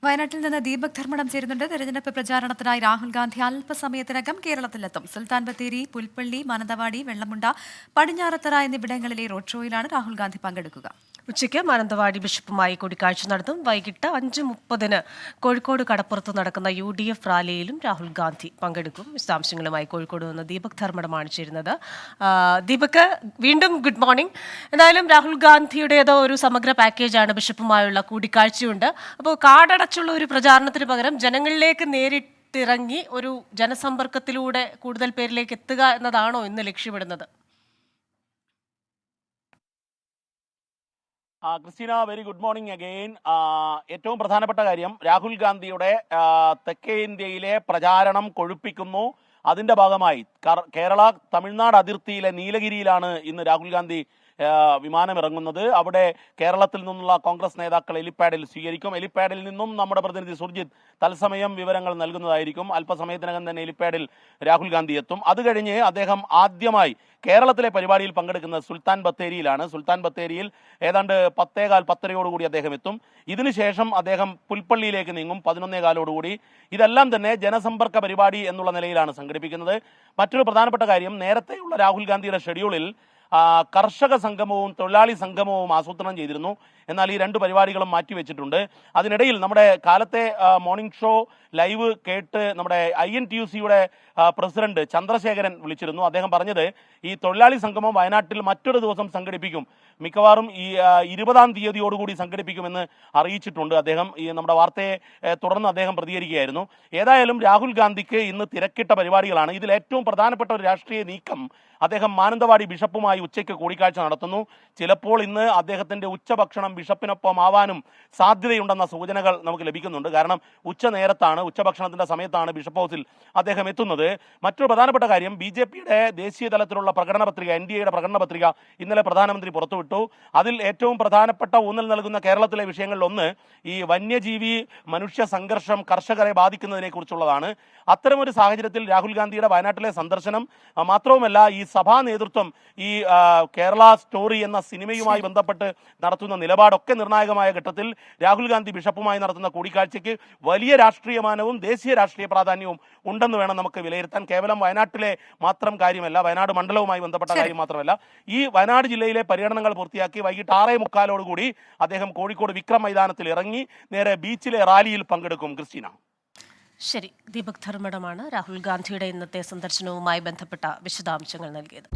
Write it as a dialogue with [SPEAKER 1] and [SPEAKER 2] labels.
[SPEAKER 1] വയനാട്ടിൽ നിന്ന് ദീപക് ധർമ്മടം ചേരുന്നുണ്ട്. തെരഞ്ഞെടുപ്പ് പ്രചാരണത്തിനായി രാഹുൽ ഗാന്ധി അല്പസമയത്തിനകം കേരളത്തിലെത്തും. സുൽത്താൻ ബത്തേരി, പുൽപ്പള്ളി, മാനന്തവാടി, വെള്ളമുണ്ട, പടിഞ്ഞാറത്തറ എന്നിവിടങ്ങളിലെ റോഡ് ഷോയിലാണ് രാഹുൽ ഗാന്ധി പങ്കെടുക്കുക.
[SPEAKER 2] ഉച്ചയ്ക്ക് മാനന്തവാടി ബിഷപ്പുമായി കൂടിക്കാഴ്ച നടത്തും. വൈകിട്ട് 5:30 കോഴിക്കോട് കടപ്പുറത്ത് നടക്കുന്ന UDF റാലിയിലും രാഹുൽ ഗാന്ധി പങ്കെടുക്കും. വിശദാംശങ്ങളുമായി കോഴിക്കോട് നിന്ന് ദീപക് ധർമ്മടമാണ് ചേരുന്നത്. ദീപക്, വീണ്ടും ഗുഡ് മോർണിംഗ്. എന്തായാലും രാഹുൽ ഗാന്ധിയുടേതോ ഒരു സമഗ്ര പാക്കേജാണ്, ബിഷപ്പുമായുള്ള കൂടിക്കാഴ്ചയുണ്ട്. അപ്പോൾ കാടടച്ചുള്ള ഒരു പ്രചാരണത്തിന് പകരം ജനങ്ങളിലേക്ക് നേരിട്ടിറങ്ങി ഒരു ജനസമ്പർക്കത്തിലൂടെ കൂടുതൽ പേരിലേക്ക് എത്തുക എന്നതാണോ ഇന്ന് ലക്ഷ്യമിടുന്നത്?
[SPEAKER 3] Christina, very good morning again. ഏറ്റവും പ്രധാനപ്പെട്ട കാര്യം, രാഹുൽ ഗാന്ധിയുടെ തെക്കേ ഇന്ത്യയിലെ പ്രചാരണം കൊഴുപ്പിക്കുന്നു. അതിന്റെ ഭാഗമായി കേരള തമിഴ്നാട് അതിർത്തിയിലെ നീലഗിരിയിലാണ് ഇന്ന് രാഹുൽ ഗാന്ധി വിമാനമിറങ്ങുന്നത്. അവിടെ കേരളത്തിൽ നിന്നുള്ള കോൺഗ്രസ് നേതാക്കൾ എലിപ്പാഡിൽ സ്വീകരിക്കും. എലിപ്പാഡിൽ നിന്നും നമ്മുടെ പ്രതിനിധി സുർജിത്ത് തത്സമയം വിവരങ്ങൾ നൽകുന്നതായിരിക്കും. അല്പസമയത്തിനകം തന്നെ എലിപ്പാഡിൽ രാഹുൽ ഗാന്ധി എത്തും. അത് കഴിഞ്ഞ് അദ്ദേഹം ആദ്യമായി കേരളത്തിലെ പരിപാടിയിൽ പങ്കെടുക്കുന്നത് സുൽത്താൻ ബത്തേരിയിലാണ്. സുൽത്താൻ ബത്തേരിയിൽ ഏതാണ്ട് 10:15 അദ്ദേഹം എത്തും. ഇതിനുശേഷം അദ്ദേഹം പുൽപ്പള്ളിയിലേക്ക് നീങ്ങും 11:15. ഇതെല്ലാം തന്നെ ജനസമ്പർക്ക പരിപാടി എന്നുള്ള നിലയിലാണ് സംഘടിപ്പിക്കുന്നത്. മറ്റൊരു പ്രധാനപ്പെട്ട കാര്യം, നേരത്തെയുള്ള രാഹുൽ ഗാന്ധിയുടെ ഷെഡ്യൂളിൽ കർഷക സംഗമവും തൊഴിലാളി സംഗമവും ആസൂത്രണം ചെയ്തിരുന്നു. എന്നാൽ ഈ രണ്ട് പരിപാടികളും മാറ്റിവെച്ചിട്ടുണ്ട്. അതിനിടയിൽ നമ്മുടെ കാലത്തെ മോർണിംഗ് ഷോ ലൈവ് കേട്ട് നമ്മുടെ INTUC-യുടെ പ്രസിഡന്റ് ചന്ദ്രശേഖരൻ വിളിച്ചിരുന്നു. അദ്ദേഹം പറഞ്ഞത് ഈ തൊഴിലാളി സംഗമം വയനാട്ടിൽ മറ്റൊരു ദിവസം സംഘടിപ്പിക്കും, മിക്കവാറും ഈ 20-ാം തീയതിയോടുകൂടി സംഘടിപ്പിക്കുമെന്ന് അറിയിച്ചിട്ടുണ്ട് അദ്ദേഹം. ഈ നമ്മുടെ വാർത്തയെ തുടർന്ന് അദ്ദേഹം പ്രതികരിക്കുകയായിരുന്നു. ഏതായാലും രാഹുൽ ഗാന്ധിക്ക് ഇന്ന് തിരക്കിട്ട പരിപാടികളാണ്. ഇതിൽ ഏറ്റവും പ്രധാനപ്പെട്ട ഒരു രാഷ്ട്രീയ നീക്കം, അദ്ദേഹം മാനന്തവാടി ബിഷപ്പുമായി ഉച്ചയ്ക്ക് കൂടിക്കാഴ്ച നടത്തുന്നു. ചിലപ്പോൾ ഇന്ന് അദ്ദേഹത്തിന്റെ ഉച്ചഭക്ഷണം ബിഷപ്പിനൊപ്പം ആവാനും സാധ്യതയുണ്ടെന്ന സൂചനകൾ നമുക്ക് ലഭിക്കുന്നുണ്ട്. കാരണം ഉച്ചനേരത്താണ്, ഉച്ചഭക്ഷണത്തിന്റെ സമയത്താണ് ബിഷപ്പ് ഹൗസിൽ അദ്ദേഹം എത്തുന്നത്. മറ്റൊരു പ്രധാനപ്പെട്ട കാര്യം, BJP-യുടെ ദേശീയ തലത്തിലുള്ള പ്രകടന പത്രിക, NDA-യുടെ പ്രകടന പത്രിക ഇന്നലെ പ്രധാനമന്ത്രി പുറത്തുവിട്ടു. അതിൽ ഏറ്റവും പ്രധാനപ്പെട്ട ഊന്നൽ നൽകുന്ന കേരളത്തിലെ വിഷയങ്ങളിലൊന്ന് ഈ വന്യജീവി മനുഷ്യ സംഘർഷം കർഷകരെ ബാധിക്കുന്നതിനെ കുറിച്ചുള്ളതാണ്. അത്തരമൊരു സാഹചര്യത്തിൽ രാഹുൽ ഗാന്ധിയുടെ വയനാട്ടിലെ സന്ദർശനം മാത്രവുമല്ല, ഈ സഭാ നേതൃത്വം ഈ കേരള സ്റ്റോറി എന്ന സിനിമയുമായി ബന്ധപ്പെട്ട് നടത്തുന്ന നിലപാടൊക്കെ നിർണായകമായ ഘട്ടത്തിൽ രാഹുൽ ഗാന്ധി ബിഷപ്പുമായി നടത്തുന്ന കൂടിക്കാഴ്ചയ്ക്ക് വലിയ രാഷ്ട്രീയമാനവും ദേശീയ രാഷ്ട്രീയ പ്രാധാന്യവും ഉണ്ടെന്ന് വേണം നമുക്ക് വിലയിരുത്താൻ. കേവലം വയനാട്ടിലെ മാത്രം കാര്യമല്ല, വയനാട് മണ്ഡലവുമായി ബന്ധപ്പെട്ട കാര്യം മാത്രമല്ല. ഈ വയനാട് ജില്ലയിലെ പര്യടനങ്ങൾ പൂർത്തിയാക്കി വൈകിട്ട് 6:45 അദ്ദേഹം കോഴിക്കോട് വിക്രം മൈതാനത്തിൽ ഇറങ്ങി നേരെ ബീച്ചിലെ റാലിയിൽ പങ്കെടുക്കും. ക്രിസ്റ്റീന.
[SPEAKER 2] ശരി, ദീപക് ധർമ്മടമാണ് രാഹുൽ ഗാന്ധിയുടെ ഇന്നത്തെ സന്ദർശനവുമായി ബന്ധപ്പെട്ട വിശദാംശങ്ങൾ നൽകിയത്.